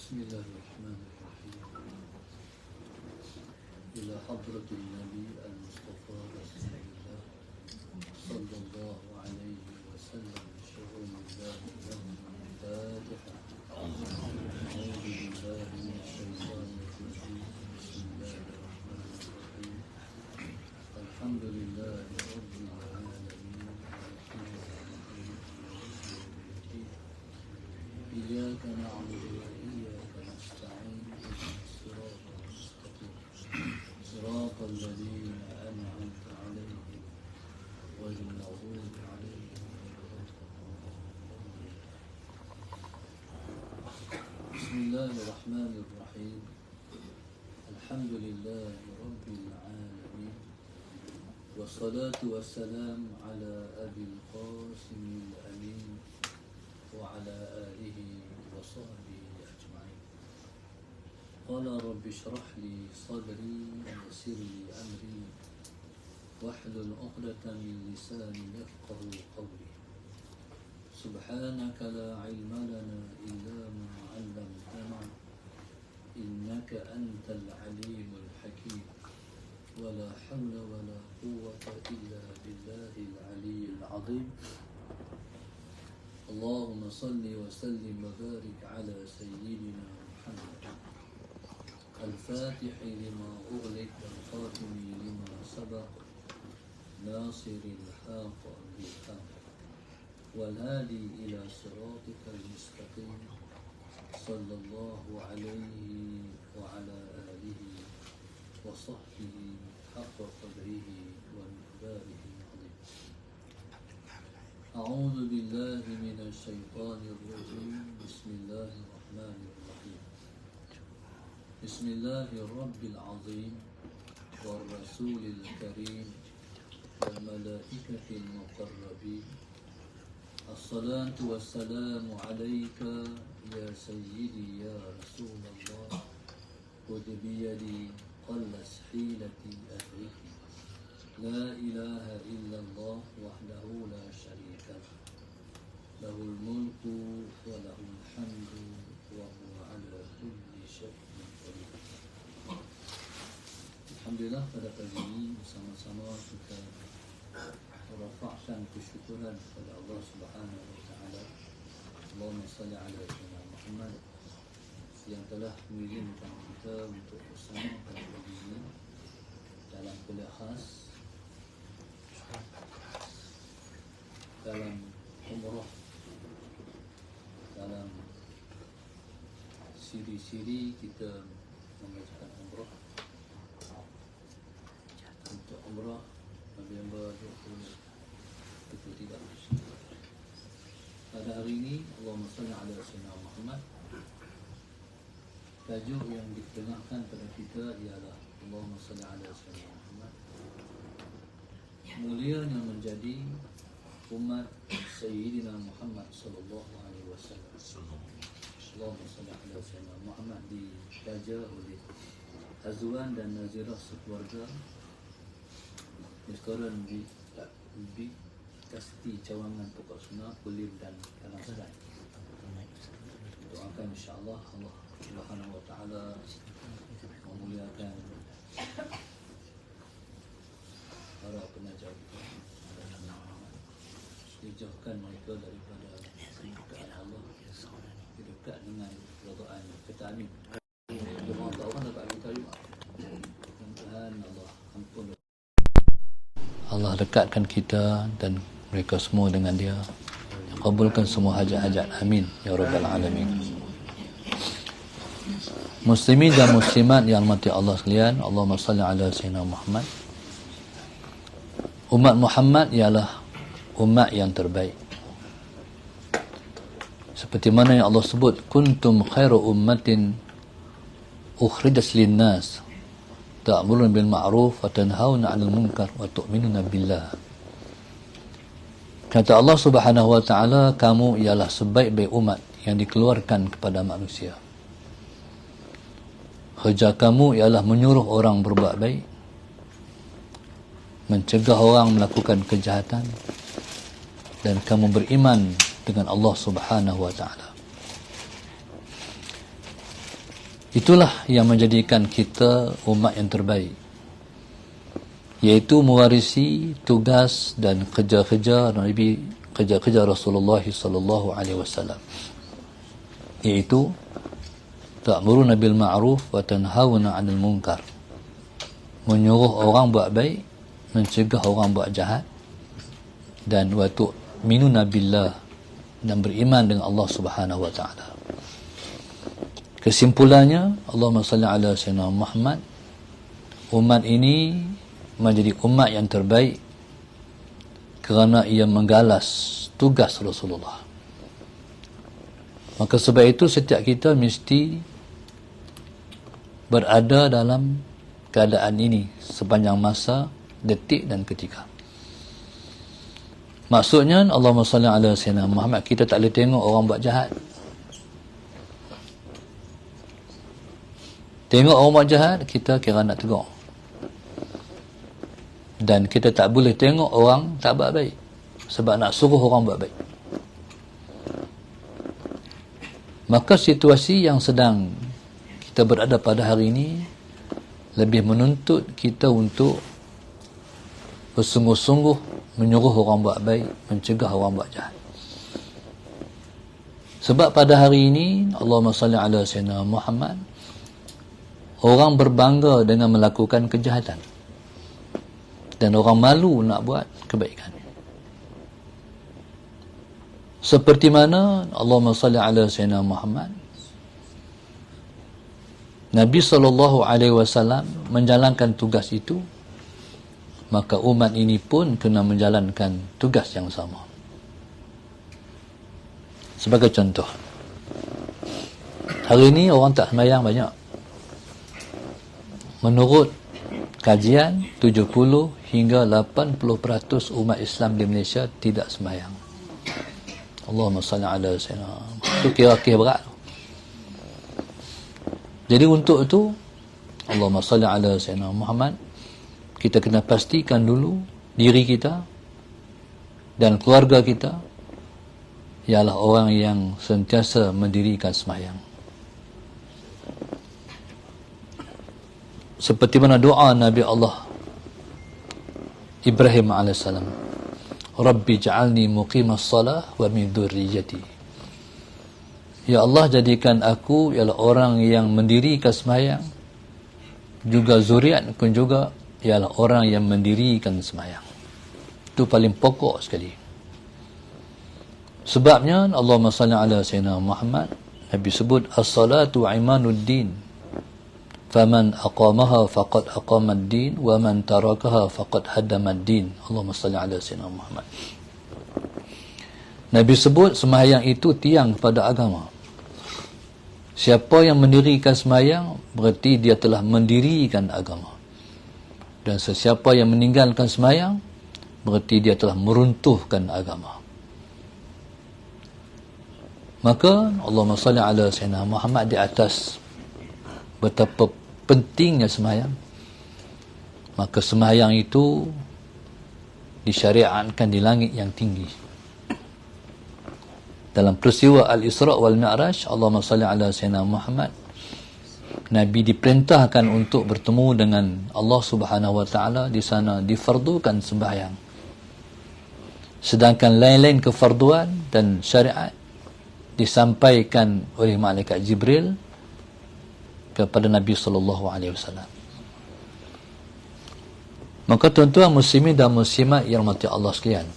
بسم الله الرحمن الرحيم. إلى حضرة النبي المصطفى رسول الله صلى الله عليه وسلم شؤون الله له الفاتحة. أعوذ بالله من الشيطان الرجيم. بسم الله الرحمن الرحيم. الحمد لله رب العالمين. إياك نعبد وإياك نستعين. الصراط المستقيم صراط الذين أنعمت عليهم غير المغضوب عليهم ولا الضالين. بسم الله الرحمن الرحيم. الحمد لله رب العالمين، والصلاة والسلام على أبي القاسم الأمين وعلى آله وصحبه أجمعين. قال رب اشرح لي صدري ويسر لي أمري واحلل عقدة من لساني يفقه قولي. سبحانك لا علم لنا إلا ما علمتنا إنك أنت العليم الحكيم. ولا حول ولا قوة إلا بالله العلي العظيم. اللهم صل وسلم وبارك على سيدنا محمد الفاتح لما أغلق والخاتم لما سبق ناصر الحق بالحق والهادي إلى صراطك المستقيم صلى الله عليه وعلى آله وصحبه حق قدره ومقداره العظيم. أعوذ بالله من الشيطان الرجيم. بسم الله الرحمن الرحيم. بسم الله الرب العظيم والرسول الكريم والملائكة المقربين. الصلاة والسلام عليك يا سيدي يا رسول الله. خذ بيدي قلص حيلتي أهلك. لا إله إلا الله وحده لا شريك له. له الملك وله الحمد وهو على كل شيء قدير. Alhamdulillah, pada pagi ini bersama-sama kita merafakkan kesyukuran kepada Allah Subhanahu wa taala. Allahumma salli ala sayyidina Muhammad yang telah mengizinkan kita untuk bersama pada pagi ini dalam kuliah khas dalam umrah, dalam siri-siri kita mengajukan umrah. Untuk umrah November 2023. Pada hari ini Allahumma salli ala sayyidina Muhammad. Tajuk yang dikenakan pada kita ialah Allahumma salli ala sayyidina Muhammad. Mulianya menjadi umat Sayyidina Muhammad sallallahu alaihi wasallam. Allahumma salli ala sayyidina Muhammad dijaga oleh Azwan dan Nazirah sekeluarga. Sekarang di Kasti Cawangan Pokok Sunnah, Kulim dan Kalang Sedai. Doakan insya-Allah Allah Subhanahu wa taala memuliakan para penajam, dijauhkan mereka daripada kedukaan Allah, dekat dengan redaan kita. Amin. Doa orang dapat kita juga. Mudah-mudahan Allah ampun, Allah dekatkan kita dan mereka semua dengan Dia. Kabulkan semua hajat-hajat. Amin ya rabbal alamin. Muslimin dan muslimat yang dirahmati Allah sekalian, Allahumma salli ala sayyidina Muhammad. Umat Muhammad ialah umat yang terbaik. Seperti mana yang Allah sebut, kuntum khairu ummatin ukhrijat lin-nas ta'muruna bil ma'ruf wa tanhauna 'anil munkar wa tu'minuna billah. Kata Allah Subhanahu wa taala, kamu ialah sebaik-baik umat yang dikeluarkan kepada manusia. Kerja kamu ialah menyuruh orang berbuat baik, mencegah orang melakukan kejahatan, dan kamu beriman dengan Allah Subhanahu wa taala. Itulah yang menjadikan kita umat yang terbaik, yaitu mewarisi tugas dan kerja-kerja Nabi, kerja-kerja Rasulullah sallallahu alaihi wasallam, yaitu ta'muruna bil ma'ruf wa tanhauna 'anil munkar, menyuruh orang buat baik, mencegah orang buat jahat, dan wa tu'minuna billah, dan beriman dengan Allah Subhanahu wa taala. Kesimpulannya, Allahumma salli ala sayyidina Muhammad, umat ini menjadi umat yang terbaik kerana ia menggalas tugas Rasulullah. Maka sebab itu setiap kita mesti berada dalam keadaan ini sepanjang masa, detik dan ketika. Maksudnya, Allahumma salli ala sayyidina Muhammad, kita tak boleh tengok orang buat jahat. Tengok orang buat jahat, kita kira nak tegur. Dan kita tak boleh tengok orang tak buat baik, sebab nak suruh orang buat baik. Maka situasi yang sedang kita berada pada hari ini lebih menuntut kita untuk bersungguh-sungguh menyuruh orang buat baik, mencegah orang buat jahat. Sebab pada hari ini, Allahumma salli ala sayyidina Muhammad, orang berbangga dengan melakukan kejahatan dan orang malu nak buat kebaikan. Seperti mana Allahumma salli ala sayyidina Muhammad, Nabi SAW menjalankan tugas itu, maka umat ini pun kena menjalankan tugas yang sama. Sebagai contoh, hari ini orang tak sembahyang banyak. Menurut kajian, 70 hingga 80% umat Islam di Malaysia tidak sembahyang. Allahumma salli ala sayyidina. Itu kira-kira berat. Jadi untuk itu, Allahumma salli ala sayyidina Muhammad, kita kena pastikan dulu diri kita dan keluarga kita ialah orang yang sentiasa mendirikan sembahyang. Seperti mana doa Nabi Allah Ibrahim AS, Rabbi ja'alni muqimas salah wa min dhurriyyati. Ya Allah, jadikan aku ialah orang yang mendirikan sembahyang, juga zuriat pun juga ialah orang yang mendirikan sembahyang. Itu paling pokok sekali. Sebabnya Allahumma salli ala sayyidina Muhammad, Nabi sebut as-salatu imanuddin, faman aqamaha faqad aqamad din wa man tarakaha faqad haddamad din. Allahumma salli ala sayyidina Muhammad. Nabi sebut sembahyang itu tiang pada agama. Siapa yang mendirikan sembahyang, berarti dia telah mendirikan agama. Dan sesiapa yang meninggalkan sembahyang, berarti dia telah meruntuhkan agama. Maka Allahumma salli ala sayyidina Muhammad di atas betapa pentingnya sembahyang, maka sembahyang itu disyariatkan di langit yang tinggi. Dalam peristiwa Al-Isra' wal Mi'raj, Allahumma salli ala sayyidina Muhammad, Nabi diperintahkan untuk bertemu dengan Allah Subhanahu wa taala. Di sana difardukan sembahyang, sedangkan lain-lain kefarduan dan syariat disampaikan oleh malaikat Jibril kepada Nabi SAW. Maka tuan-tuan muslimin dan muslimat yang dirahmati Allah sekalian,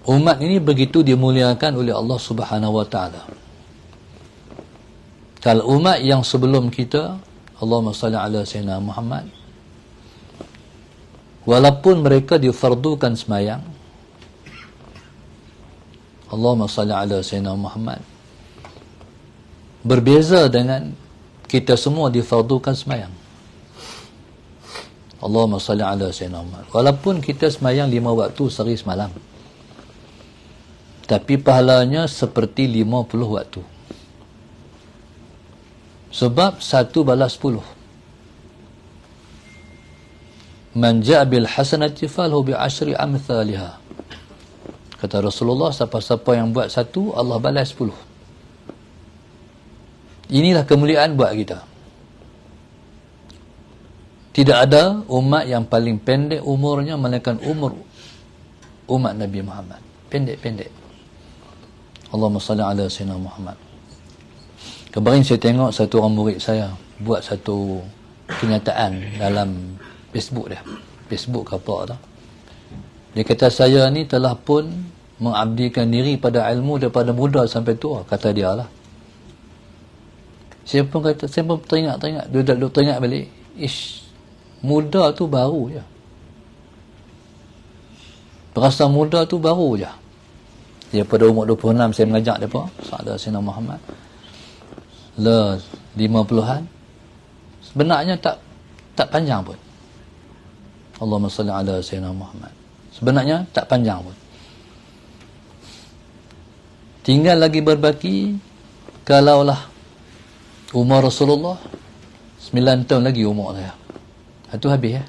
umat ini begitu dimuliakan oleh Allah Subhanahu wa taala. Kalau umat yang sebelum kita, Allahumma salli ala sayyidina Muhammad, walaupun mereka difardukan sembahyang, Allahumma salli ala sayyidina Muhammad, berbeza dengan kita semua difardukan sembahyang. Allahumma salli ala sayyidina Muhammad. Walaupun kita sembahyang 5 waktu sehari semalam, tapi pahalanya seperti 50 waktu. Sebab 1 balas 10. Man ja'a bil hasanati falahu bi asyri amthaliha. Kata Rasulullah, siapa-siapa yang buat 1, Allah balas 10. Inilah kemuliaan buat kita. Tidak ada umat yang paling pendek umurnya melainkan umur umat Nabi Muhammad. Pendek-pendek. Allahumma salli ala sayyidina Muhammad. Kemarin saya tengok satu orang murid saya buat satu kenyataan dalam Facebook dia. Facebook ke apa tak? Dia kata, saya ni telah pun mengabdikan diri pada ilmu daripada muda sampai tua, kata dia lah. Saya pun teringat, duduk teringat balik, muda tu baru je. Perasa muda tu baru je. Dia pada umur 26 saya mengajak dia pun, Sahadat Sayyidina Muhammad. Le 50-an. Sebenarnya tak panjang pun. Allahumma salli ala Sayyidina Muhammad. Sebenarnya tak panjang pun. Tinggal lagi berbaki, kalaulah umur Rasulullah 9 tahun lagi umur saya. Itu habis ya.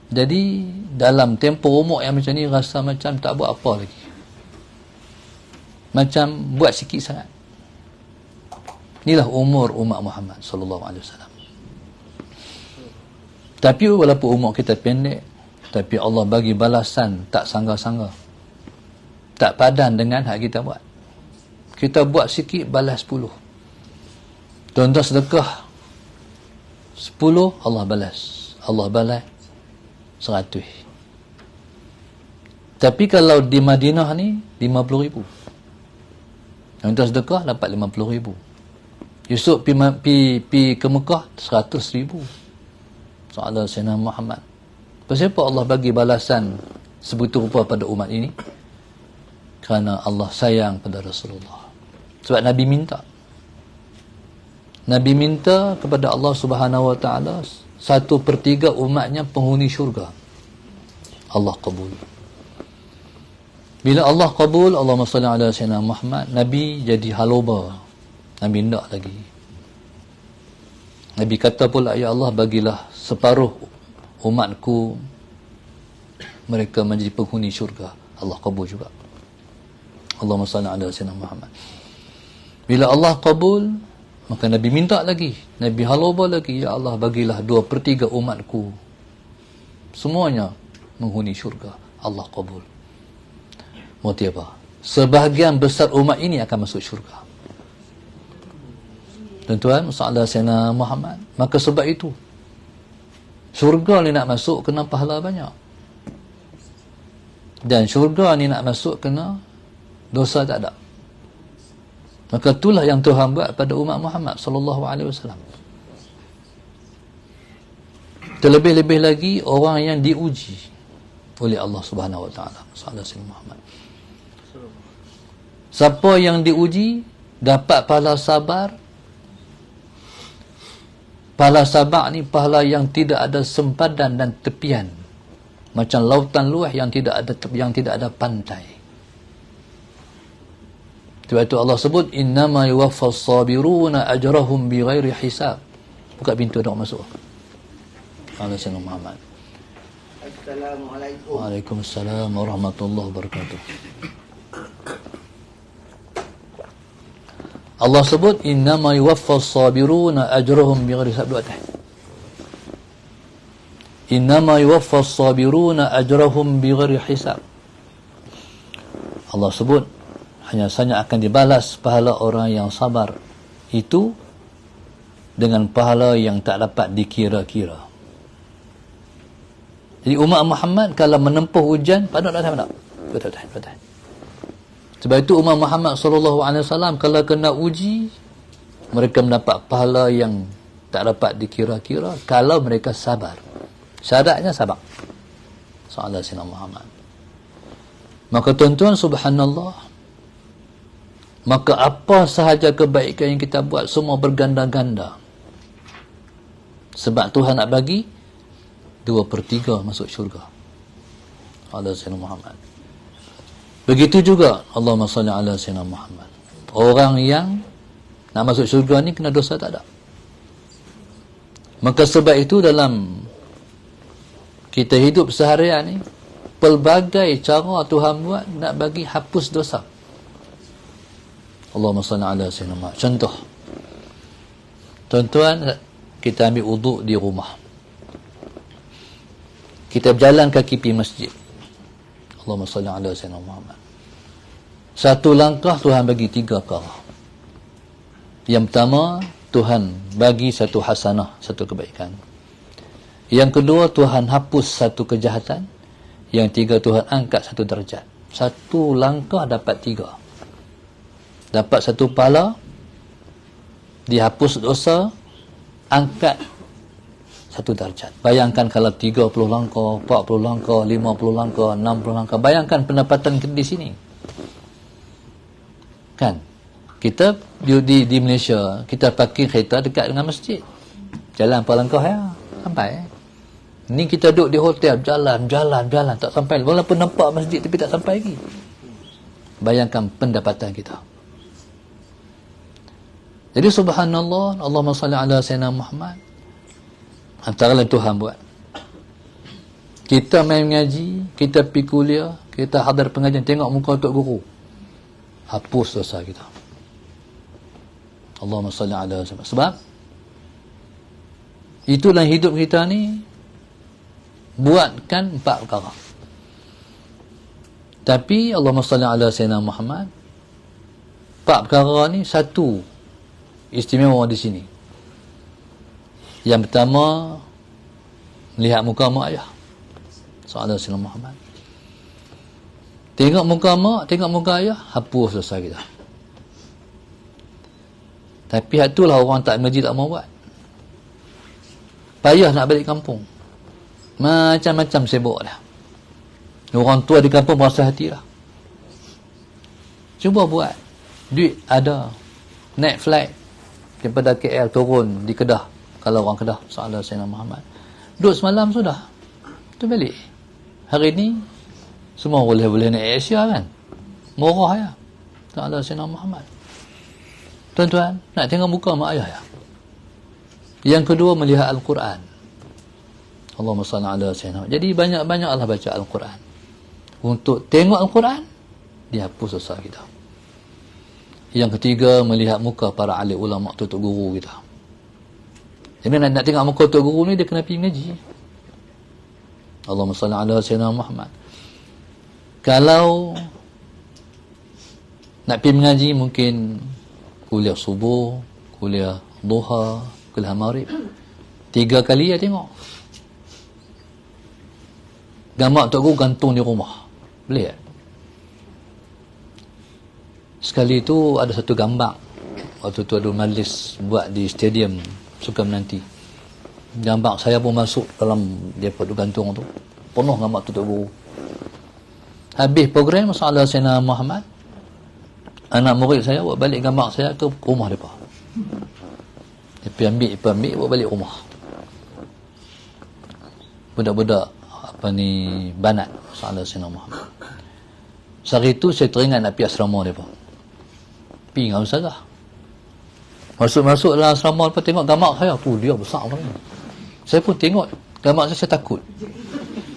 Jadi dalam tempoh umur yang macam ni, rasa macam tak buat apa lagi. Macam buat sikit sangat. Inilah umur umat Muhammad sallallahu alaihi wasallam. Tapi walaupun umur kita pendek, tapi Allah bagi balasan tak sangga-sangga. Tak padan dengan hak kita buat. Kita buat sikit, balas 10. Tuan-tuan sedekah 10, Allah balas. Allah balas 100. Tapi kalau di Madinah ni 50,000. Tuan-tuan sedekah dapat 50,000. Yusuf pi ke Mekah 100,000. Soalan Sayyidina Muhammad. Kenapa Allah bagi balasan sebetul rupa pada umat ini? Kerana Allah sayang pada Rasulullah. Sebab Nabi minta. Nabi minta kepada Allah Subhanahu wa ta'ala 1/3 umatnya penghuni syurga. Allah kabul. Bila Allah kabul, Allahumma salli ala Sayyidina Muhammad, Nabi jadi haloba. Nabi tidak lagi. Nabi kata pula, ya Allah, bagilah separuh umatku mereka menjadi penghuni syurga. Allah kabul juga. Allahumma salli ala Sayyidina Muhammad. Bila Allah kabul, maka Nabi minta lagi. Nabi haloba lagi, ya Allah, bagilah 2/3 umatku semuanya menghuni syurga. Allah kabul. Mau apa? Sebahagian besar umat ini akan masuk syurga. Tuan-tuan, masalah Sayyidina Muhammad. Maka sebab itu, syurga ni nak masuk kena pahala banyak. Dan syurga ni nak masuk kena dosa tak ada. Maka itulah yang Tuhan buat pada umat Muhammad sallallahu alaihi wasallam. Terlebih-lebih lagi orang yang diuji oleh Allah Subhanahu wa taala. Sallallahu alaihi Muhammad. Siapa yang diuji dapat pahala sabar. Pahala sabar ni pahala yang tidak ada sempadan dan tepian. Macam lautan luas yang tidak ada pantai. Sebab itu Allah sebut, innama yuwaffas sabiruna ajrahum bighairi hisab. Buka pintu nak masuk. Sayyidina Muhammad. Assalamualaikum. Waalaikumsalam warahmatullahi wabarakatuh. Allah sebut, innama yuwaffas sabiruna ajrahum bighairi hisab. Dua atas. Innama yuwaffas sabiruna ajrahum bighairi hisab. Allah sebut, hanya saja akan dibalas pahala orang yang sabar itu dengan pahala yang tak dapat dikira-kira. Jadi umat Muhammad kalau menempuh ujian, pada tak ada. Betul. Sebab itu umat Muhammad sallallahu alaihi wasallam kalau kena uji, mereka mendapat pahala yang tak dapat dikira-kira kalau mereka sabar. Syaratnya sabar. Soalan Sayyidina Muhammad. Maka tuan-tuan, subhanallah, maka apa sahaja kebaikan yang kita buat semua berganda-ganda. Sebab Tuhan nak bagi 2/3 masuk syurga. Allah Sayyidina Muhammad. Begitu juga Allahumma salli ala Sayyidina Muhammad. Orang yang nak masuk syurga ni kena dosa tak ada. Maka sebab itu dalam kita hidup seharian ni, pelbagai cara Tuhan buat nak bagi hapus dosa. Allahumma salli ala sayyidina Muhammad. Contoh, tuan-tuan, kita ambil wuduk di rumah, kita berjalan kaki pergi masjid. Allahumma salli ala sayyidina Muhammad. Satu langkah Tuhan bagi 3 perkara. Yang pertama, Tuhan bagi satu hasanah, satu kebaikan. Yang kedua, Tuhan hapus satu kejahatan. Yang tiga, Tuhan angkat satu darjat. Satu langkah dapat 3. Dapat satu pahala, dihapus dosa, angkat satu darjat. Bayangkan kalau 30 langkah, 40 langkah, 50 langkah, 60 langkah. Bayangkan pendapatan kita di sini. Kan? Kita di Malaysia, kita parking kereta dekat dengan masjid. Jalan apa langkah ya? Sampai. Ni kita duduk di hotel, jalan, tak sampai. Walaupun nampak masjid tapi tak sampai lagi. Bayangkan pendapatan kita. Jadi subhanallah, Allahumma salli ala sayyidina Muhammad. Antara lain Tuhan buat. Kita main mengaji, kita pergi kuliah, kita hadar pengajian, tengok muka Tok Guru, hapus dosa kita. Allahumma salli ala sayyidina. Sebab itulah hidup kita ni, buatkan 4 perkara. Tapi Allahumma salli ala sayyidina Muhammad, 4 perkara ni satu istimewa di sini. Yang pertama, melihat muka mak ayah. Sallallahu alaihi Muhammad. Tengok muka mak, tengok muka ayah, hapus dosa kita. Tapi itulah orang tak mengaji tak mau buat. Payah nak balik kampung. Macam-macam sibuk dah. Orang tua di kampung merasa hati dah. Cuba buat. Duit ada. Naik flight daripada KL turun di Kedah. Kalau orang Kedah, Sallallahu Alaihi Muhammad. Duduk semalam sudah. Tu balik. Hari ni semua boleh naik Asia kan. Murah ya. Sallallahu Alaihi Muhammad. Tuan-tuan, nak tengok muka mak ayah ya. Yang kedua, melihat Al-Quran. Allahumma salli ala sayyidina. Jadi banyak-banyaklah baca Al-Quran. Untuk tengok Al-Quran, dihapus dosa kita. Yang ketiga, melihat muka para alim ulama, tutup guru kita. Jadi nak tengok muka tutup guru ni, dia kena pergi mengaji. Allahumma salli ala sayyidina Muhammad. Kalau nak pergi mengaji, mungkin kuliah subuh, kuliah duha, kuliah maghrib. 3 kali ya tengok. Gambar Tok Guru gantung di rumah. Boleh tak? Sekali tu ada satu gambar. Waktu tu ada majlis buat di stadium Sukan Menanti. Gambar saya pun masuk dalam dia pada gantung tu. Penuh gambar Tok Guru. Habis program Sallallahu Alaihi Muhammad, anak murid saya buat balik gambar saya ke rumah mereka. Dia pergi ambil, buat balik rumah. Budak-budak apa ni, Banat Sallallahu Alaihi Muhammad. Sehari itu saya teringat nak pergi asrama mereka. Pergi dengan ustazah. Masuk dalam asrama mereka, tengok gambar saya. Tu dia besar macam ni. Saya pun tengok gambar saya takut.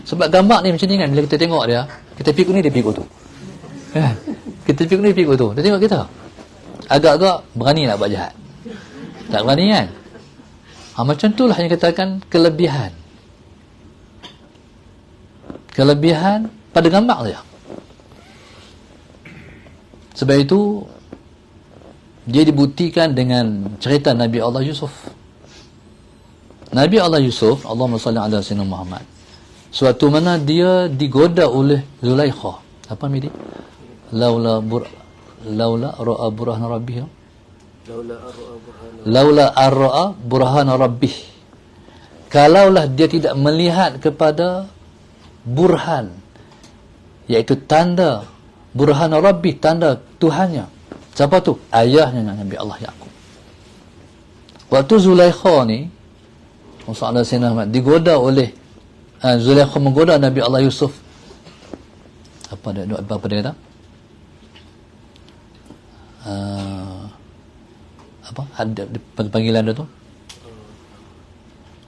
Sebab gambar ni macam ni kan, bila kita tengok dia, kita pikir ni, dia pikir tu. Kita fikir ni, fikir tu. Dia tengok kita, agak-agak berani nak buat jahat. Tak berani kan? Macam tu lah yang katakan kelebihan. Kelebihan pada gambar saja. Sebab itu dia dibuktikan dengan cerita Nabi Allah Yusuf. Nabi Allah Yusuf, Allahumma salli ala sayyidina Muhammad, suatu mana dia digoda oleh Zulaikha. Apa ni dia? Laula ra'a burhan rabbih. Laula ra'a burhan rabbih. Kalaulah dia tidak melihat kepada burhan, iaitu tanda burhan rabbih, tanda Tuhannya. Siapa tu? Ayahnya Nabi Allah Yaqub. Waktu Zulaikha ni, Rasulullah SAW digoda oleh Zulaikha menggoda Nabi Allah Yusuf. Apa dia kata? Apa ada panggilan dia tu?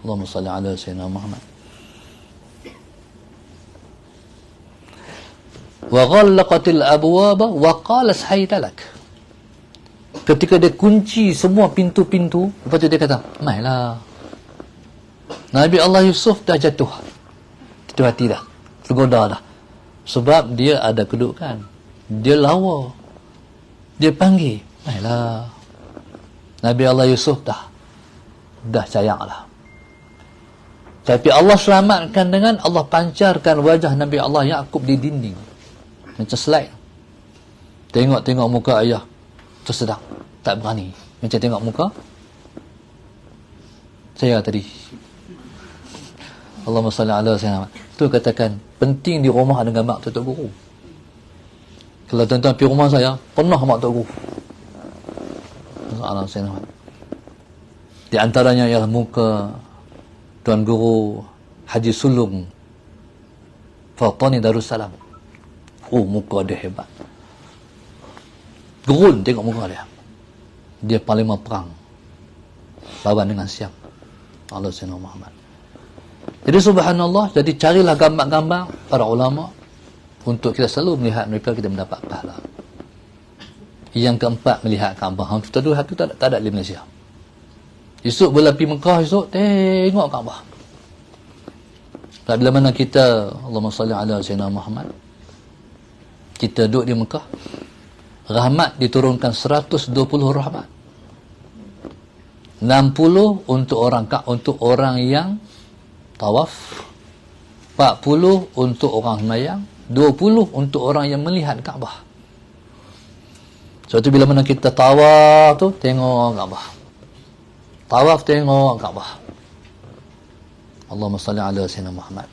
Allahumma salli ala sayyidina Muhammad. Wa ghallaqatil abwaba wa qala hayta lak. Ketika dia kunci semua pintu-pintu, lepas tu dia kata, "Mailah." Nabi Allah Yusuf dah jatuh. Jatuh hati dah. Tergoda dah. Sebab dia ada kedudukan. Dia lawa. Dia panggil, "Mailah." Nabi Allah Yusuf dah sayang lah. Tapi Allah selamatkan dengan Allah pancarkan wajah Nabi Allah Yaqub di dinding. Macam slide. Tengok muka ayah. Tersedak. Tak berani. Macam tengok muka saya tadi. Allahumma salli ala sayyidina. Tu katakan, penting di rumah ada gambar Tok Guru. Kalau tuan-tuan pergi rumah saya, pernah mak Tok Guru. Ala sayyidina. Di antaranya ialah muka Tuan Guru Haji Sulung Fatani Darussalam. Muka dia hebat. Gerun tengok muka dia. Dia panglima perang lawan dengan Siam. Allah Sayyidina Muhammad. Jadi subhanallah, jadi carilah gambar-gambar para ulama untuk kita selalu melihat mereka, kita mendapat pahala. Yang keempat, melihat Kaabah. Kita dulu hati tak ada di Malaysia. Esok bila pergi Mekah, esok tengok Kaabah. Tak bila mana kita, Allahumma salli ala Sayyidina Muhammad, kita duduk di Mekah, rahmat diturunkan 120 rahmat. 60 untuk orang yang tawaf, 40 untuk orang sembahyang, 20 untuk orang yang melihat Kaabah. Sebab tu bila mana kita tawaf tu, tengok Kaabah. Tawaf tengok Kaabah. Allahumma salli ala Sayyidina Muhammad.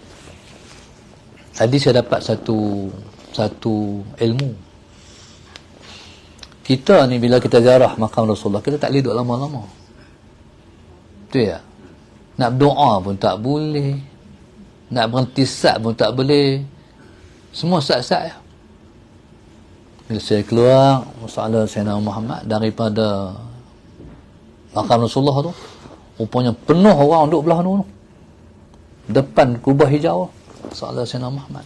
Tadi saya dapat satu ilmu. Kita ni bila kita ziarah makam Rasulullah, kita tak boleh duduk lama-lama. Betul ya? Nak berdoa pun tak boleh. Nak berhenti sat pun tak boleh. Semua sat-sat ya. Bila saya keluar, masalah Sayyidina Muhammad daripada makam Rasulullah tu, rupanya penuh orang duduk belah tu. Depan kubah hijau. Masalah Sayyidina Muhammad.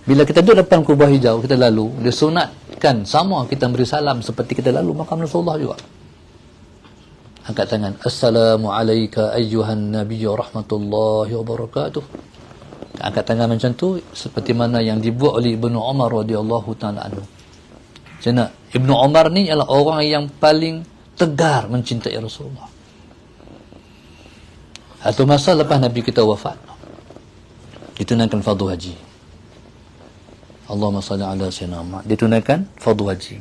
Bila kita duduk depan kubah hijau, kita lalu, dia sunatkan sama kita beri salam seperti kita lalu makam Rasulullah juga. Angkat tangan. Assalamualaikum ayyuhan nabiyyu rahmatullahi wabarakatuh. Angkat tangan macam tu, seperti mana yang dibuat oleh Ibnu Umar radhiyallahu ta'ala anhu. Macam Ibnu Umar ni adalah orang yang paling tegar mencintai Rasulullah. Satu masa lepas Nabi kita wafat, ditunaikan fardu haji. Allahumma salli ala sayyidina Muhammad. Ditunaikan fardu haji.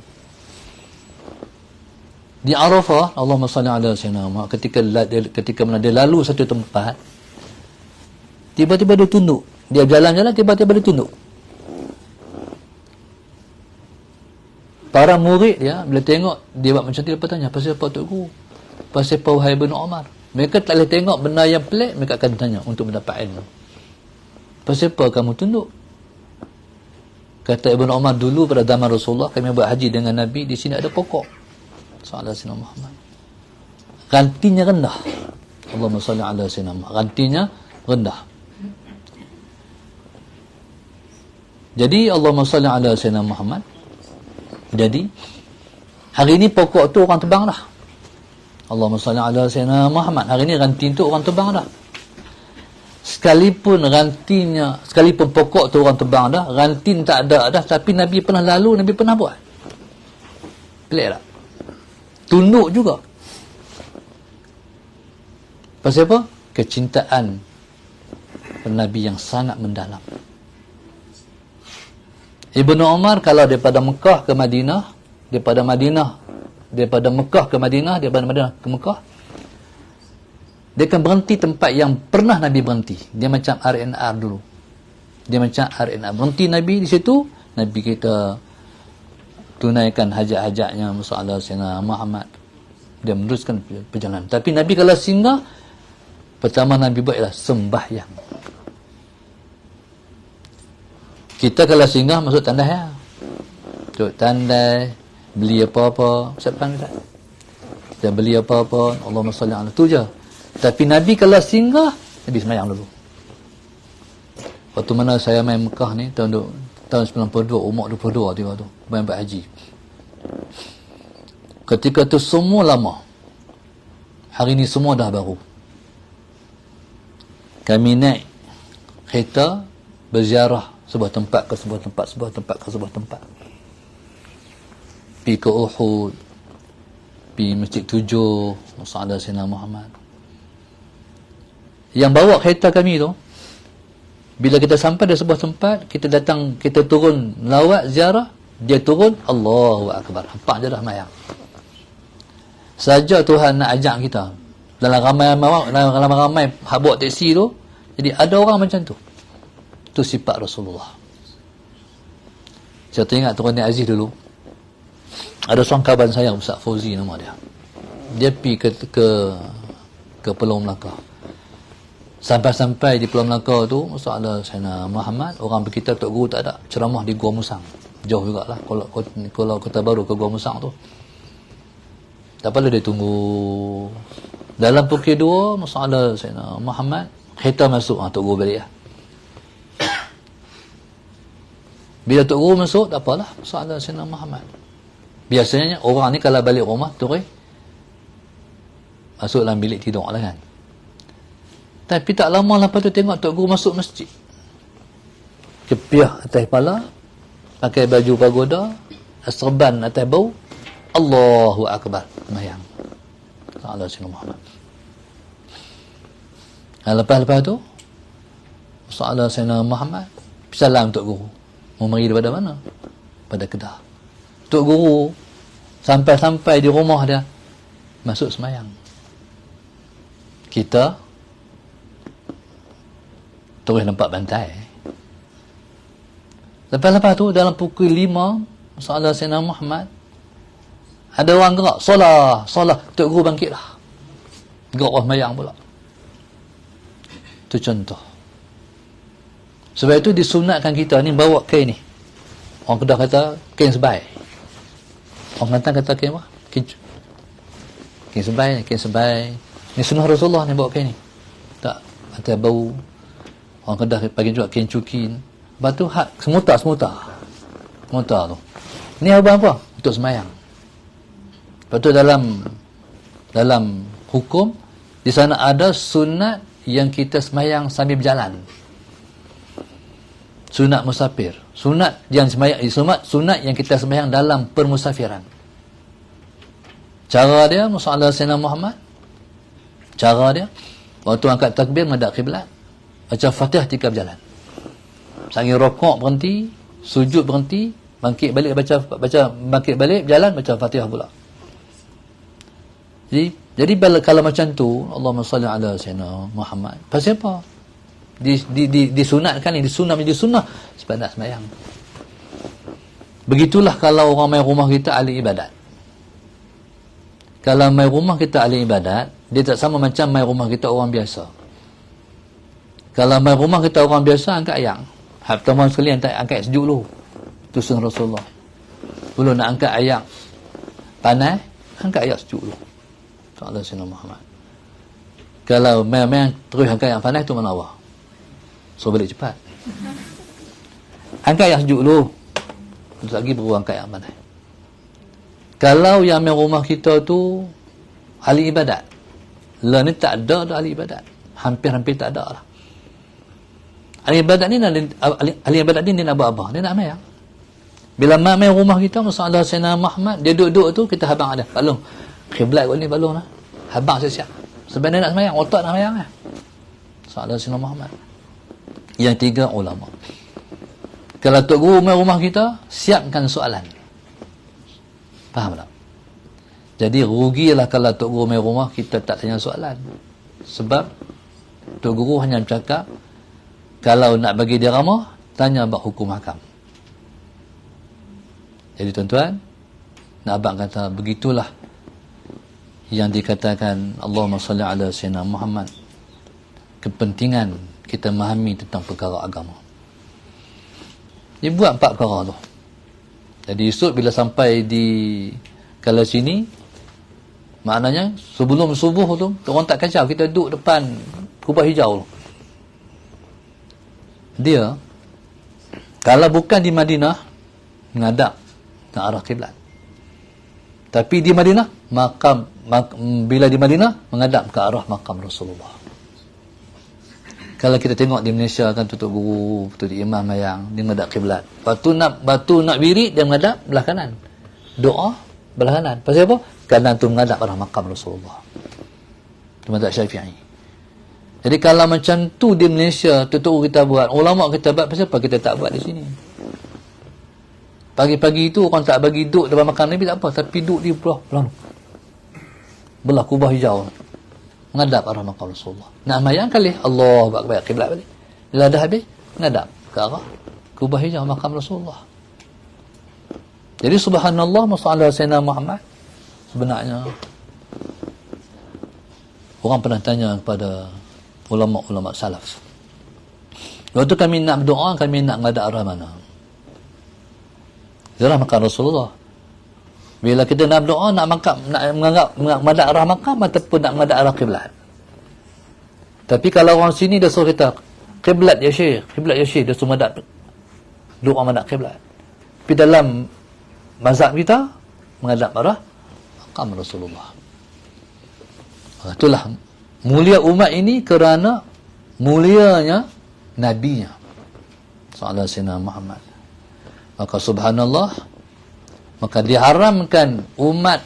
Di Arafah, Allahumma salli ala sayyidina Muhammad, ketika mana dia lalu satu tempat, tiba-tiba dia tunduk. Dia jalan-jalan, tiba-tiba dia tunduk. Para murid dia, bila tengok, dia buat macam tu, dia bertanya, pasal apa Tok Guru? Pasal apa wahai Ibnu Umar? Mereka tak boleh tengok benda yang pelik, mereka akan tanya untuk mendapat ilmu. Pasal apa kamu tunduk? Kata Ibnu Umar, dulu pada zaman Rasulullah, kami buat haji dengan Nabi, di sini ada pokok. Sallallahu alaihi Muhammad. Rantinya rendah. Allahumma salli ala sayyidina Muhammad. Rantinya rendah. Jadi Allahumma salli ala sayyidina Muhammad. Jadi hari ini pokok tu orang tebang dah. Allahumma salli ala sayyidina Muhammad. Hari ini ranting tu orang tebang dah. Sekalipun rantingnya, sekalipun pokok tu orang tebang dah, ranting tak ada dah, tapi Nabi pernah lalu, Nabi pernah buat. Pelik tak? Tunduk juga. Pasal apa? Kecintaan Nabi yang sangat mendalam. Ibnu Umar kalau daripada Mekah ke Madinah, daripada Mekah ke Madinah, daripada Madinah ke Mekah, dia akan berhenti tempat yang pernah Nabi berhenti. Dia macam RNR dulu. Dia macam RNR. Berhenti Nabi di situ, Nabi kita tunaikan hajat-hajatnya, masalah Sayyidina Muhammad. Dia meneruskan perjalanan. Tapi Nabi kalau singgah, pertama Nabi buat ialah sembahyang. Kita kalau singgah masuk tandai ya. Duduk tandai, beli apa-apa. Siapa ni tak? Kita beli apa-apa, Allahumma salli ala, tu je. Tapi Nabi kalau singgah, Nabi sembahyang dulu. Waktu mana saya main Mekah ni, tahun 92, umur 22 tiba tu, main buat haji. Ketika tu semua lama. Hari ni semua dah baru. Kami naik kereta berziarah sebuah tempat ke sebuah tempat, sebuah tempat ke sebuah tempat. Pergi ke Uhud, pergi Masjid 7, Mus'ala Sayyidina Muhammad. Yang bawa kereta kami tu, bila kita sampai di sebuah tempat, kita datang, kita turun lawat ziarah, dia turun, Allahu Akbar. Nampak je dah mayang. Saja Tuhan nak ajak kita. Dalam ramai hak bawa teksi tu, jadi ada orang macam tu. Itu sifat Rasulullah. Saya teringat Tuan Nik Aziz dulu. Ada seorang kawan saya, Ustaz Fauzi nama dia. Dia pergi ke Pulau Melaka. Sampai-sampai di Pulau Melaka tu, Ustaz ada Sayyidina Muhammad, orang berkita Tok Guru tak ada. Ceramah di Gua Musang. Jauh jugalah kalau Kota Baru ke Gua Musang tu. Tak apalah dia tunggu. Dalam pukul 2, Mus'ala Sayyidina Muhammad, kereta masuk. Tok Guru balik lah. Bila Tok Guru masuk, tak apalah, Mus'ala Sayyidina Muhammad. Biasanya orang ni kalau balik rumah, terus masuk dalam bilik tidur lah kan. Tapi tak lama lepas tu tengok Tok Guru masuk masjid. Kepiah atas kepala, pakai baju pagoda, serban atas bau, Allahu Akbar, mayang. Allah Sayyidina Muhammad. Lepas tu, Allah Sayyidina Muhammad, salam Tok Guru. Mau mari daripada mana? Pada Kedah. Tok Guru, sampai-sampai di rumah dia, masuk semayang. Kita, terus nampak bantai. Lepas tu, dalam pukul 5, Allah Sayyidina Muhammad, ada orang gerak, solah, Tok Guru bangkitlah. Gerak orang mayang pula. Itu contoh. Sebab itu disunatkan kita ni bawa kain ni. Orang Kedah kata kain sebai. Orang Kelantan kata kain apa? Kain sebai. Ni sunnah Rasulullah ni bawa kain ni. Tak, ada bau. Orang Kedah bagi juga kain cukin. Lepas tu semuta tu. Ni apa? Untuk semayang. Lepas tu dalam hukum, di sana ada sunat yang kita semayang sambil berjalan. Sunat musafir. Sunat yang kita semayang dalam permusafiran. Cara dia, Mus'ala Sayyidina Muhammad, cara dia, waktu angkat takbir, menghadap kiblat, baca Fatihah 3 berjalan. Sambil rokok berhenti, sujud berhenti, bangkit balik, berjalan, baca Fatihah pula. Jadi kalau macam tu, Allahumma salli ala Sayyidina Muhammad. Pasal apa? Disunatkan ni, disunnah sebab nak semayang. Begitulah kalau orang main rumah kita ahli ibadat. Kalau main rumah kita ahli ibadat, dia tak sama macam main rumah kita orang biasa. Kalau main rumah kita orang biasa, angkat ayam. Pertama sekali angkat sejuk dulu. Itu sunnah Rasulullah. Belum nak angkat ayam panas, angkat ayam sejuk dulu. Allah Sayyidina Muhammad. Kalau main terus angkat yang panas tu mana Allah? So balik cepat. Angkat yang sejuk dulu. Terus lagi baru angkat yang panas. Kalau yang main rumah kita tu ahli ibadat, lah ni tak ada dah ahli ibadat. Hampir-hampir tak ada lah. Ahli ibadat ni dia nak buat apa? Dia nak main. Bila main rumah kita, Mus'ala Sayyidina Muhammad, dia duduk tu, kita habang ada balong. Kiblat kot ni balong lah. Habang siap-siap. Sebab dia nak semayang, otak nak semayang lah. Mus'ala Sayyidina Muhammad. Yang 3 ulama. Kalau Tok Guru main rumah kita, siapkan soalan. Faham tak? Jadi rugilah kalau Tok Guru main rumah, kita tak tanya soalan. Sebab Tok Guru hanya bercakap, kalau nak bagi dia ramah, tanya bab hukum hakam. Jadi tuan-tuan, nak abang kata, begitulah yang dikatakan Allahumma salli ala Sayyidina Muhammad. Kepentingan kita memahami tentang perkara agama. Dia buat 4 perkara tu. Jadi esok bila sampai di kalau sini, maknanya sebelum subuh tu, orang tak kacau, kita duduk depan kubah hijau tu. Dia kalau bukan di Madinah, menghadap ke arah kiblat. Tapi di Madinah, bila di Madinah, menghadap ke arah makam Rasulullah. Kalau kita tengok di Malaysia kan tutup guru, tutup imam mayang, dia menghadap kiblat. Batu nak wirid, dia menghadap belah kanan. Doa belah kanan. Pasal apa? Kanan tu menghadap arah makam Rasulullah. Itu mazhab Syafi'i. Jadi kalau macam tu di Malaysia, tutup kita buat, ulama kita buat, pasal apa kita tak buat di sini? Pagi-pagi itu orang tak bagi duduk depan makam Nabi, tak apa, tapi duduk di belah kubah hijau, menghadap arah makam Rasulullah. Nak mayang kali Allah Akbar kiblat balik. Bila dah habis, menghadap ke arah kubah hijau makam Rasulullah. Jadi subhanallah, masalah Sayyidina Muhammad, sebenarnya orang pernah tanya kepada ulama-ulama salaf, waktu kami nak berdoa, kami nak menghadap arah mana? Arah makam Rasulullah. Bila kita nak berdoa, nak menghadap arah makam ataupun nak menghadap arah kiblat. Tapi kalau orang sini dia suruh kita kiblat ya syekh, dia suruh menghadap, doa menghadap kiblat. Tapi dalam mazhab kita menghadap arah makam Rasulullah. Itulah mulia umat ini kerana mulianya nabinya sallallahu alaihi wasallam Muhammad. Maka subhanallah, maka diharamkan umat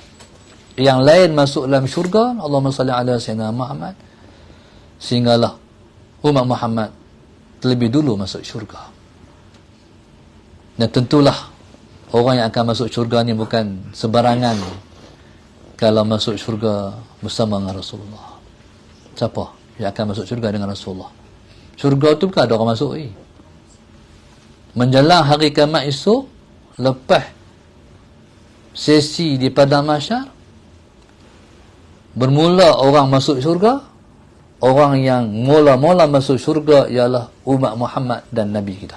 yang lain masuk dalam syurga. Allahumma salli ala sayyidina Muhammad, sehinggalah umat Muhammad terlebih dulu masuk syurga. Dan tentulah orang yang akan masuk syurga ni bukan sebarangan kalau masuk syurga bersama dengan Rasulullah. Siapa yang akan masuk syurga dengan Rasulullah? Syurga tu bukan ada orang masuk ni. Menjelang hari kiamat esok, lepas sesi di padang mahsyar, bermula orang masuk syurga. Orang yang mula-mula masuk syurga ialah umat Muhammad dan Nabi kita.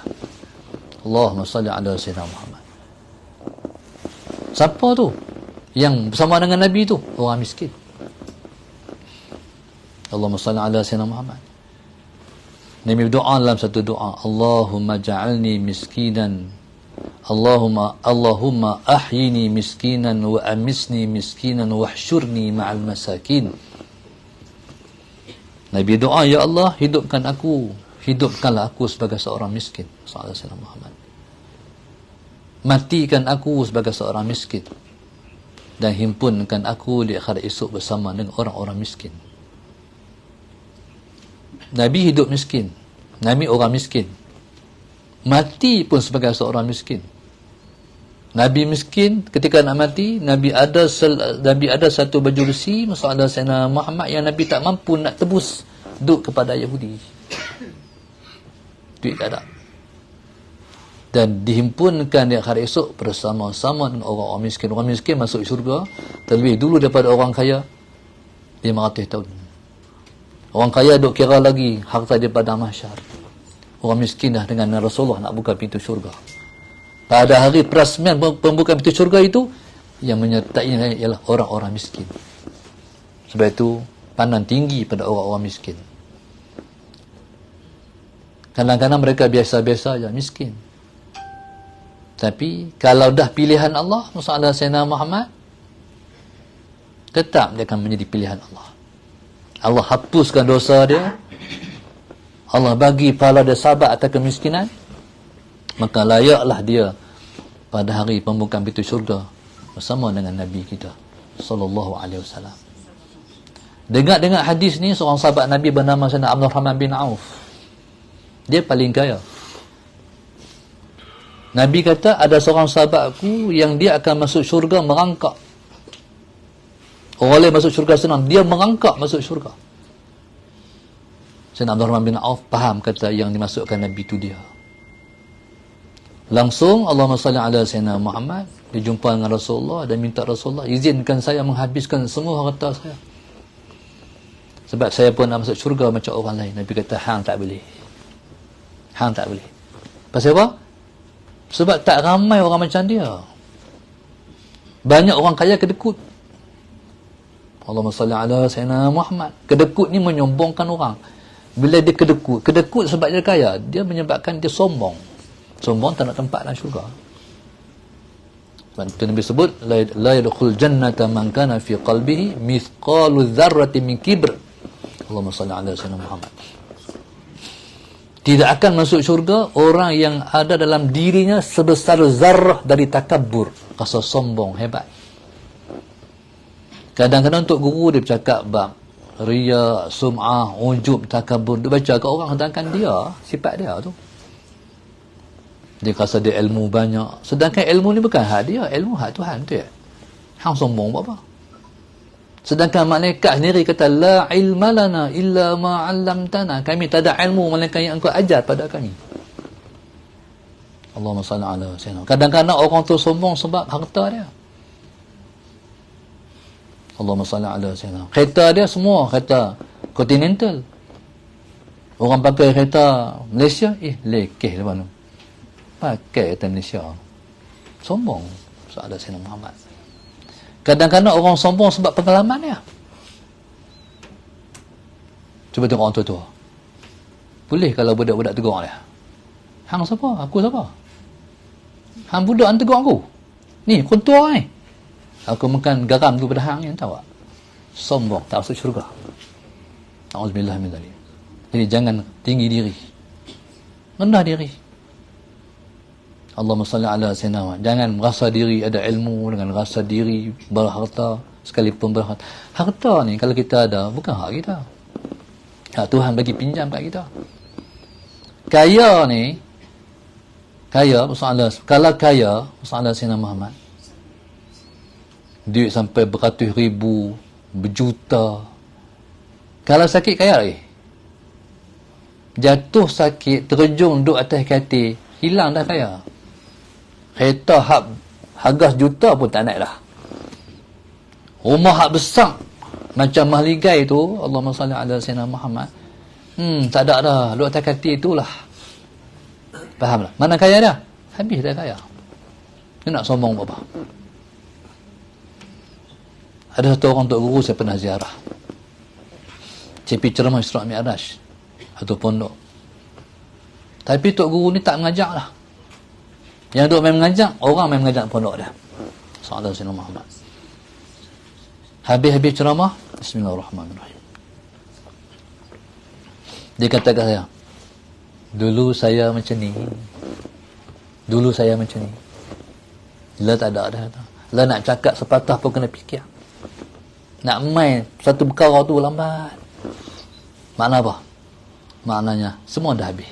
Allahumma salli ala sayyidina Muhammad. Siapa tu yang bersama dengan Nabi tu? Orang miskin. Allahumma salli ala sayyidina Muhammad. Nabi berdoa dalam satu doa, Allahumma ja'alni miskinan, Allahumma ahyini miskinan wa amisni miskinan wahsyurni ma'al masakin. Nabi doa, ya Allah, hidupkanlah aku sebagai seorang miskin, sallallahu alaihi wasallam Muhammad. Matikan aku sebagai seorang miskin dan himpunkan aku di akhirat esok bersama dengan orang-orang miskin. Nabi hidup miskin, Nabi orang miskin, mati pun sebagai seorang miskin. Nabi miskin, ketika nak mati, Nabi ada satu baju besi, masalah Sayyidina Muhammad, yang Nabi tak mampu nak tebus duk kepada Yahudi. Duit tak ada. Dan dihimpunkan di akhirat esok bersama-sama dengan orang-orang miskin. Orang miskin masuk syurga terlebih dulu daripada orang kaya 500 tahun. Orang kaya duk kira lagi harta dia pada mahsyar. Orang miskin dah dengan Rasulullah nak buka pintu syurga. Pada hari perasmian pembukaan pintu syurga itu, yang menyertainya ialah orang-orang miskin. Sebab itu pandang tinggi pada orang-orang miskin. Kadang-kadang mereka biasa-biasa saja miskin. Tapi kalau dah pilihan Allah, masalah Sayyidina Muhammad, tetap dia akan menjadi pilihan Allah. Allah hapuskan dosa dia, Allah bagi pahala dia sabar atas kemiskinan, maka layaklah dia pada hari pembukaan pintu syurga bersama dengan Nabi kita sallallahu alaihi wasallam. Dengar hadis ni, seorang sahabat Nabi bernama Sayyidina Abdul Rahman bin Auf. Dia paling kaya. Nabi kata, ada seorang sahabatku yang dia akan masuk syurga merangkak. Orang lain masuk syurga senang, dia merangkak masuk syurga. Sayyidina Abdul Rahman bin Auf faham kata yang dimasukkan Nabi itu dia. Langsung Allahumma salli ala sayyidina Muhammad, dijumpa dengan Rasulullah dan minta Rasulullah, izinkan saya menghabiskan semua harta saya, sebab saya pun nak masuk syurga macam orang lain. Nabi kata, hang tak boleh. Hang tak boleh. Pasal apa? Sebab tak ramai orang macam dia. Banyak orang kaya kedekut. Allahumma salli ala sayyidina Muhammad. Kedekut ni menyombongkan orang. Bila dia kedekut sebab dia kaya, dia menyebabkan dia sombong. Sombong tak nak tempat dalam syurga. Sebab itu Nabi sebut la yadkhul jannata man kana fi qalbihi mithqalu dzarratin min kibr. Allahumma salli ala sayyidina Muhammad. Tidak akan masuk syurga orang yang ada dalam dirinya sebesar zarrah dari takabbur, rasa sombong hebat. Kadang-kadang untuk guru dia bercakap bab riya, sum'ah, ujub, takabbur, dia baca ke orang, sedangkan dia sifat dia tu dia rasa dia ilmu banyak, sedangkan ilmu ni bukan hak dia, ilmu hak Tuhan tu ya. Hang sombong buat apa? Sedangkan malaikat sendiri kata la ilma lana illa ma 'allamtana, kami tak ada ilmu melainkan yang engkau ajar pada kami. Allahumma salli ala sayyidina. Kadang-kadang orang tu sombong sebab harta dia. Allahumma salli ala sayyidina. Kereta dia semua kereta Continental. Orang pakai kereta Malaysia, lekeh depan tu. Pakai kereta Malaysia. Sombong sebab ada Sayyidina Muhammad. Kadang-kadang orang sombong sebab pengalaman dia. Cuba tengok orang tua-tua. Boleh kalau budak-budak tegur dia. Hang siapa? Aku siapa? Hang budak hang tegur aku. Ni, aku tua ni. Aku makan garam tu pada hang, yang tahu tak? Sombong, tak masuk syurga. A'udzubillah min dzalik. Jadi jangan tinggi diri. Rendah diri. Allahumma salli ala sayyidina Muhammad. Jangan merasa diri ada ilmu dengan rasa diri berharta, sekalipun berharta. Harta ni kalau kita ada bukan hak kita. Hak Tuhan bagi pinjam kat kita. Kaya ni, kaya masalah, kalau kaya masalah sayyidina Muhammad, duit sampai beratus ribu, berjuta. Kalau sakit kaya lagi. Jatuh sakit, terjun duduk atas katil, hilang dah kaya. Kereta harga juta pun tak naik dah. Rumah hak besar macam mahligai tu, Allahumma salli ala sayyidina Muhammad, tak ada dah, duduk atas katil itulah. Faham tak? Mana kaya dah? Habis dah kaya. Dia nak sombong apa? Ada satu orang tok guru saya pernah ziarah. Saya pergi ceramah Isra' Mi'raj atau pondok. Tapi tok guru ni tak mengajar lah. Yang duk main mengajar, orang main mengajar pondok dia. Sallallahu alaihi wasallam. Habis-habis ceramah, bismillahirrahmanirrahim. Dia kata kat saya, dulu saya macam ni. Dulu saya macam ni. Lah tak ada dah. Lah nak cakap sepatah pun kena fikir. Nak main satu perkara tu lambat. Makna apa? Maknanya semua dah habis.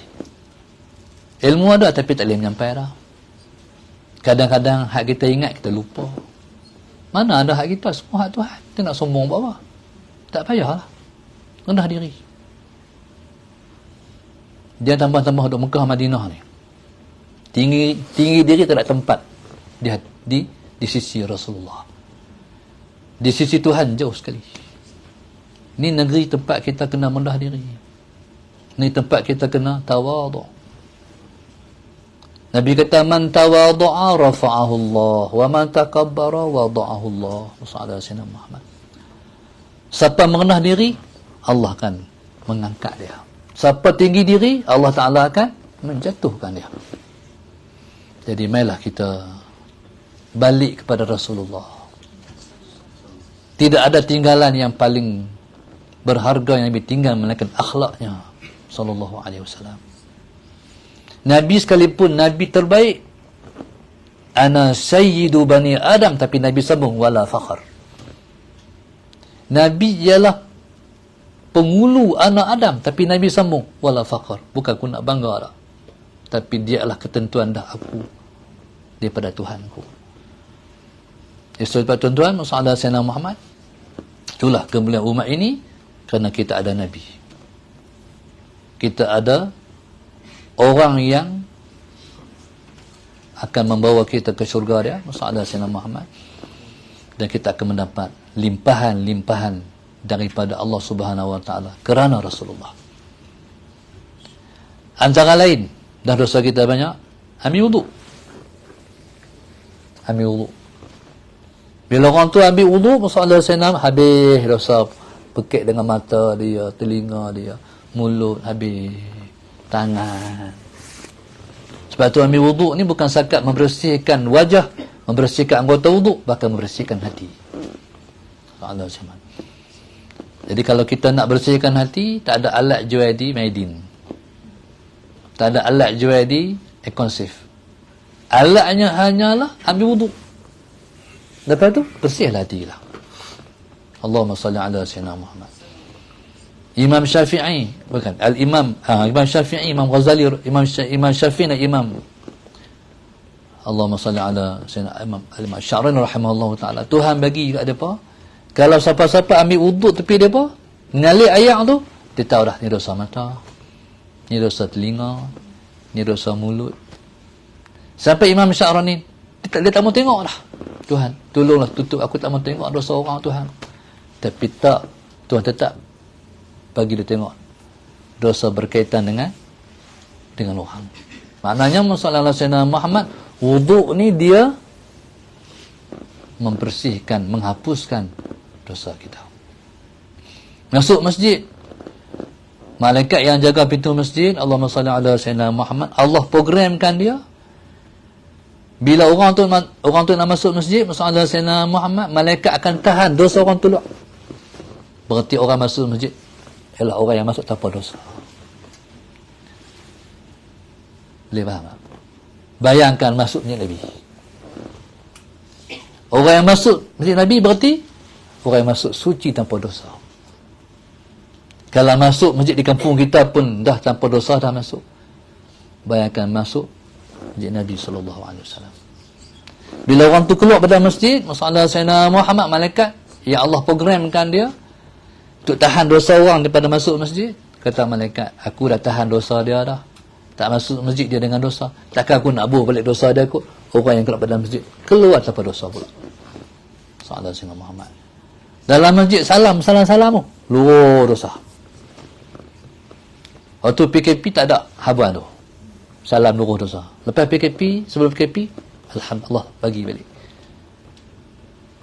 Ilmu ada tapi tak boleh menyampai dah. Kadang-kadang hak kita ingat, kita lupa. Mana ada hak kita? Semua hak Tuhan. Kita nak sombong buat apa? Tak payahlah. Rendah diri. Dia tambah-tambah duduk Mekah Madinah ni. Tinggi diri tak ada tempat di sisi Rasulullah. Di sisi Tuhan jauh sekali. Ni negeri tempat kita kena rendah diri. Ni tempat kita kena tawadhu'. Nabi kata man tawadhu'a rafa'ahu Allah wa man takabbara wada'ahu Allah. Sallallahu alaihi wasallam. Siapa merendah diri, Allah akan mengangkat dia. Siapa tinggi diri, Allah Taala akan menjatuhkan dia. Jadi marilah kita balik kepada Rasulullah. Tidak ada tinggalan yang paling berharga yang Nabi tinggal melainkan akhlaknya sallallahu alaihi wasallam. Nabi sekalipun Nabi terbaik, ana sayyidu bani Adam, tapi Nabi sambung wala fakhar. Nabi ialah pengulu anak Adam, tapi Nabi sambung wala fakhar. Bukan aku nak bangga dah, tapi dia adalah ketentuan dah aku daripada Tuhanku. Sebab tuan-tuan, masalah Sayyidina Muhammad, itulah kemuliaan umat ini kerana kita ada Nabi. Kita ada orang yang akan membawa kita ke syurga dia, masalah Sayyidina Muhammad, dan kita akan mendapat limpahan-limpahan daripada Allah Subhanahu wa taala kerana Rasulullah. Antara lain, dah dosa kita banyak, ambil wudu. Ambil wudu. Bila orang tu ambil wudu, masalah Sayyidina habis dosa, pekik dengan mata dia, telinga dia, mulut habis, tangan. Sebab tu ambil wuduk ni bukan sakat membersihkan wajah, membersihkan anggota wuduk, bahkan membersihkan hati. Allah SWT. Jadi kalau kita nak bersihkan hati, tak ada alat juadi maidin, tak ada alat juadi ekonsif. Alatnya hanyalah ambil wuduk. Lepas tu bersihlah hati lah. Allahumma salli ala sayyidina Muhammad. Imam Syafi'i, bukan Al-Imam, Imam Syafi'i, Imam Ghazali, Imam Syafi'i dan Imam, Allahumma salli ala sayyidina Imam Sya'rani rahimahullah ta'ala. Tuhan bagi juga dia apa? Kalau siapa-siapa ambil wuduk tepi dia apa? Mengalir air tu, dia tahu dah ni dosa mata, ni dosa telinga, ni dosa mulut. Sampai Imam Sya'rani dia tak mau tengok dah. Tuhan, tolonglah tutup aku, tak mau tengok dosa orang Tuhan. Tapi tak, Tuhan tetap bagi dia tengok dosa berkaitan dengan orang. Maknanya masalah Sayyidina Muhammad, wuduk ni dia membersihkan, menghapuskan dosa kita. Masuk masjid, malaikat yang jaga pintu masjid, Allahumma salli ala Sayyidina Muhammad, Allah programkan dia. Bila orang tu nak masuk masjid, masalah Sayyidina Muhammad, malaikat akan tahan dosa orang tu. Berarti orang masuk masjid ialah orang yang masuk tanpa dosa. Boleh faham tak? Bayangkan masuknya Nabi. Orang yang masuk masjid Nabi berarti orang yang masuk suci tanpa dosa. Kalau masuk masjid di kampung kita pun dah tanpa dosa dah masuk. Bayangkan masuk masjid Nabi SAW. Bila orang tu keluar pada masjid, masalah Sayyidina Muhammad, malaikat yang Allah programkan dia untuk tahan dosa orang daripada masuk masjid. Kata malaikat, aku dah tahan dosa dia dah, tak masuk masjid dia dengan dosa. Takkan aku nak buh balik dosa dia kot. Orang yang keluar pada masjid keluar tanpa dosa pula. Salam Sayyidina Muhammad. Dalam masjid salam luar dosa. Waktu PKP tak ada habuan tu, salam luruh dosa. Lepas PKP, sebelum PKP, alhamdulillah bagi balik.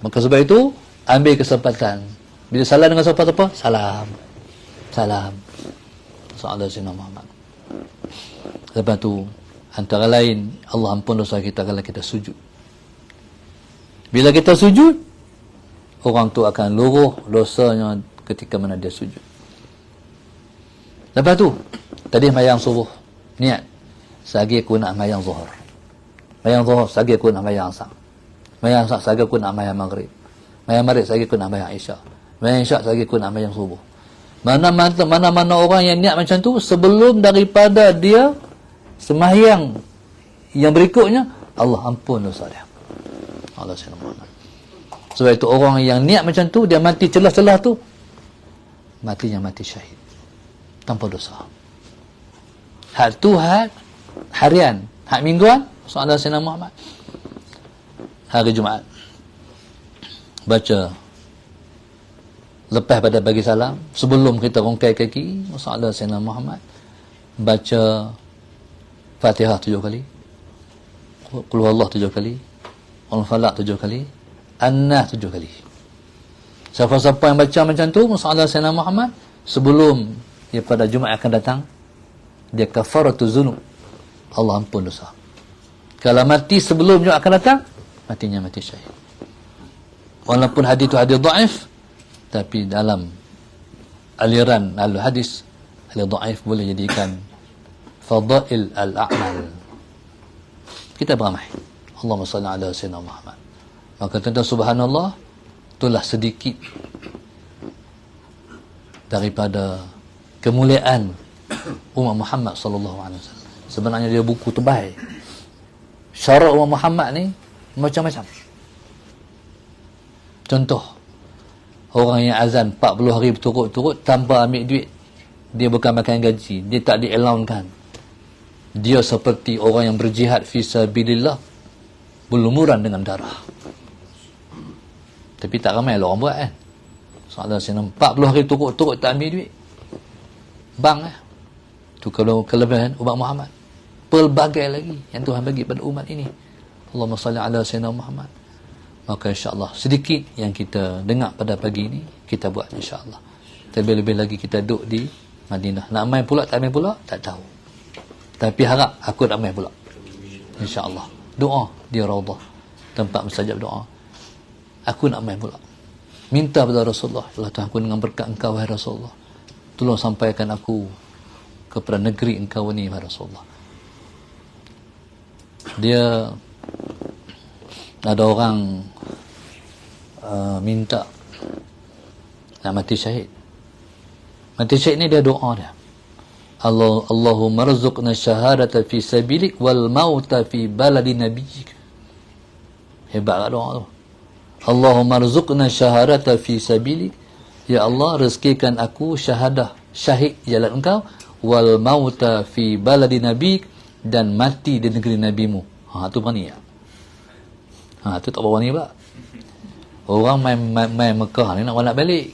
Maka sebab itu ambil kesempatan. Bila salam dengan siapa-siapa, salam. Salam. Salam Sayyidina Muhammad. Lepas tu, antara lain, Allah ampun dosa kita kalau kita sujud. Bila kita sujud, orang tu akan luruh dosanya ketika mana dia sujud. Lepas tu, tadi mayang subuh, niat. Sagi aku nak mayang zuhur. Mayang zuhur, sagi aku nak mayang asar. Mayang asar, sagi aku nak mayang maghrib. Mayang maghrib, sagi aku nak mayang isyak. Mayang isyak, sagi aku nak mayang subuh. Mana-mana orang yang niat macam tu, sebelum daripada dia sembahyang yang berikutnya, Allah ampun dosa dia. Allah SWT. Sebab itu orang yang niat macam tu, dia mati celah-celah tu, matinya mati syahid tanpa dosa. Hak tu hak harian, hak mingguan, soalan Sayyidina Muhammad. Hari Jumaat baca lepas pada bagi salam, sebelum kita rongkai kaki, soalan Sayyidina Muhammad, baca Fatihah 7 kali, Qul huwallahu 7 kali, Al-Falaq 7 kali, An-Nas 7 kali. Siapa-siapa yang baca macam tu, soalan Sayyidina Muhammad, sebelum dia pada Jumaat akan datang, dia kafaratu zunub, Allah ampun dosa. Kalau mati sebelum Jumaat akan datang, matinya mati syahid. Walaupun hadis itu hadis dhaif, tapi dalam aliran al-hadis, hadis dhaif boleh jadikan fadail al-a'mal. Kita beramai, Allahumma salli ala Sayyidina Muhammad. Maka tentang subhanallah, itulah sedikit daripada kemuliaan umat Muhammad sallallahu alaihi wasallam. Sebenarnya dia buku tebal. Syarat umat Muhammad ni macam-macam. Contoh, orang yang azan 40 hari berturut-turut tanpa ambil duit, dia bukan makan gaji, dia tak di-allow-kan. Dia seperti orang yang berjihad fi sabilillah, berlumuran dengan darah. Tapi tak ramai lah orang buat kan. Soalan saya 40 hari turut-turut tak ambil duit, bang lah. Itu kalau kelebihan umat Muhammad. Pelbagai lagi yang Tuhan bagi pada umat ini. Allahumma salli ala Sayyidina Muhammad. Maka insyaAllah sedikit yang kita dengar pada pagi ini, kita buat insyaAllah. Terlebih-lebih lagi kita duduk di Madinah. Nak main pula, tak main pula, tak tahu. Tapi harap aku nak main pula, insyaAllah. Doa di Raudah. tempat mustajab doa. Aku nak main pula. Minta pada Rasulullah, Allah Tuhan, aku dengan berkat engkau wahai Rasulullah, tolong sampaikan aku kepada negeri engkau ni wahai Rasulullah. Dia ada orang minta nak mati syahid. Mati syahid ni dia doa dia, Allahumma rzuqna syahadata fi sabilik wal mauta fi baladi nabiyyik. Hebat doa tu. Allahumma rzuqna syahadata fi sabilik, ya Allah, rezekikan aku syahadah, syahid jalan engkau, wal mauta fi baladi nabiyyik, dan mati di negeri nabimu. Tu berani ya. Tu tak berani pula. Orang main Mekah ni nak balik.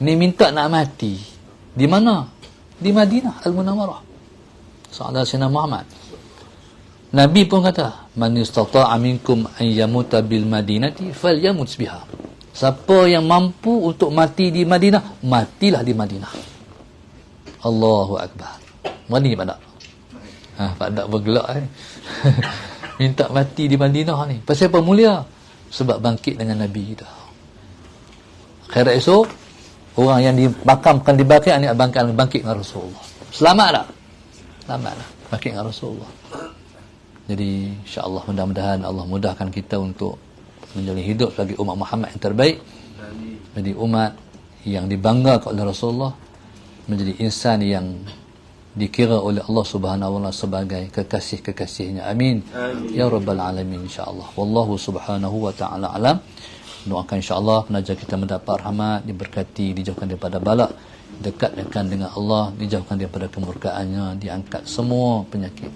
Ni minta nak mati. Di mana? Di Madinah Al-Munawwarah. Sahadat Sayyidina Muhammad. Nabi pun kata, man istata'a minkum an yamuta bil madinati falyamut biha. Siapa yang mampu untuk mati di Madinah, matilah di Madinah. Allahu Akbar. Berani tak? Pak Dak bergelak ni. Minta mati di Madinah ni. Pasal apa mulia? Sebab bangkit dengan Nabi kita. Akhirat esok, orang yang dimakamkan di Baqi' ni bangkit dengan Rasulullah. Selamat tak? Selamat tak? Bangkit dengan Rasulullah. Jadi insya-Allah mudah-mudahan Allah mudahkan kita untuk menjalani hidup sebagai umat Muhammad yang terbaik. Jadi umat yang dibanggakan oleh Rasulullah, menjadi insan yang dikira oleh Allah Subhanahu wa taala sebagai kekasih-kekasihnya. Amin. Ya rabbal alamin insya-Allah. Wallahu subhanahu wa taala alam. Doakan insya-Allah pengajar kita mendapat rahmat, diberkati, dijauhkan daripada bala, dekatkan dengan Allah, dijauhkan daripada kemurkaannya, diangkat semua penyakit,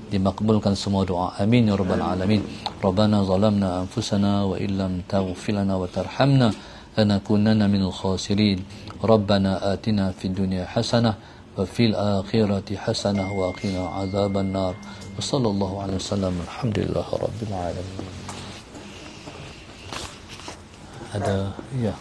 dimakbulkan semua doa. Amin ya rabbal alamin. Rabbana zalamna anfusana wa illam taghfir lana wa tarhamna lanakunanna minal khasirin. Rabbana atina fid dunya hasanah wa fil akhirati hasanah wa qina adzaban nar. Wa sallallahu alaihi wasallam. Alhamdulillahi rabbil alamin. Ada ya.